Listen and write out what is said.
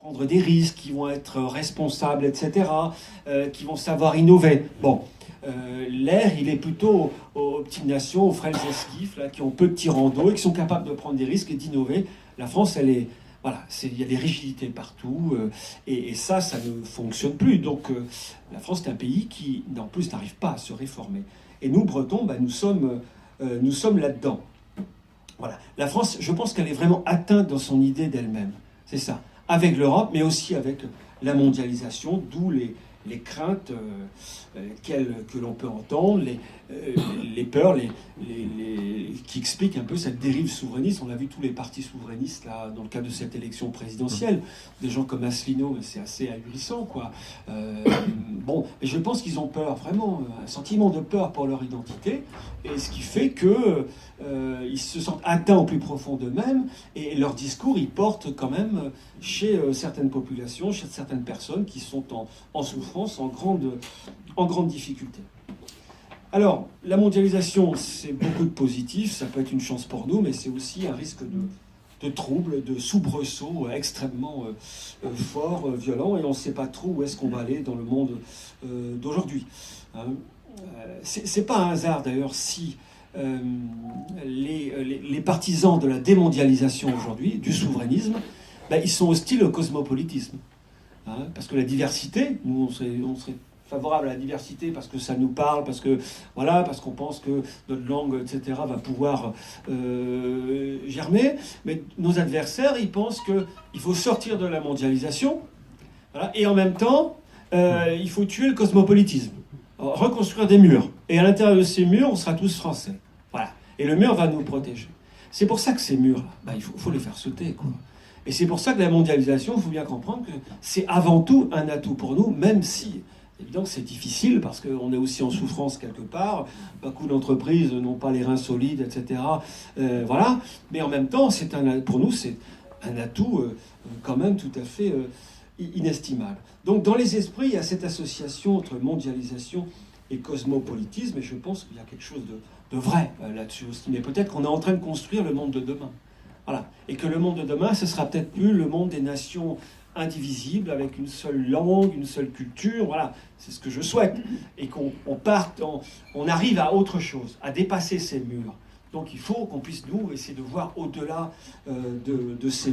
prendre des risques, qui vont être responsables, etc., qui vont savoir innover. Bon, l'air, il est plutôt aux petites nations, aux frêles esquifs, là, qui ont peu de tyrandos et qui sont capables de prendre des risques et d'innover. La France, elle est... Voilà, il y a des rigidités partout, et ça ne fonctionne plus. Donc la France est un pays qui, en plus, n'arrive pas à se réformer. Et nous, Bretons, nous sommes là-dedans. Voilà. La France, je pense qu'elle est vraiment atteinte dans son idée d'elle-même. C'est ça. Avec l'Europe, mais aussi avec la mondialisation, d'où les craintes que l'on peut entendre, les peurs, qui expliquent un peu cette dérive souverainiste. On a vu tous les partis souverainistes là, dans le cadre de cette élection présidentielle. Des gens comme Asselineau, c'est assez ahurissant, quoi. Bon, et je pense qu'ils ont peur, vraiment, un sentiment de peur pour leur identité, et ce qui fait que ils se sentent atteints au plus profond d'eux-mêmes, et leur discours, ils portent quand même chez certaines populations, chez certaines personnes qui sont en souffrance, en grande difficulté. Alors, la mondialisation, c'est beaucoup de positifs, ça peut être une chance pour nous, mais c'est aussi un risque de troubles, de soubresauts extrêmement forts, violents, et on ne sait pas trop où est-ce qu'on va aller dans le monde d'aujourd'hui. C'est pas un hasard d'ailleurs si les partisans de la démondialisation aujourd'hui, du souverainisme, ils sont hostiles au cosmopolitisme. Parce que la diversité, nous on serait favorable à la diversité parce que ça nous parle, parce qu'on pense que notre langue, etc., va pouvoir germer. Mais nos adversaires, ils pensent qu'il faut sortir de la mondialisation, voilà, et en même temps, il faut tuer le cosmopolitisme, reconstruire des murs. Et à l'intérieur de ces murs, on sera tous français. Voilà. Et le mur va nous protéger. C'est pour ça que ces murs, il faut les faire sauter, quoi. Et c'est pour ça que la mondialisation, il faut bien comprendre que c'est avant tout un atout pour nous, même si, évidemment, c'est difficile, parce qu'on est aussi en souffrance quelque part. Beaucoup d'entreprises n'ont pas les reins solides, etc. Voilà. Mais en même temps, pour nous, c'est un atout quand même tout à fait inestimable. Donc, dans les esprits, il y a cette association entre mondialisation et cosmopolitisme, et je pense qu'il y a quelque chose de vrai là-dessus aussi. Mais peut-être qu'on est en train de construire le monde de demain. Voilà. Et que le monde de demain, ce sera peut-être plus le monde des nations indivisibles, avec une seule langue, une seule culture. Voilà, c'est ce que je souhaite. Et qu'on on arrive à autre chose, à dépasser ces murs. Donc il faut qu'on puisse, nous, essayer de voir au-delà de ces murs.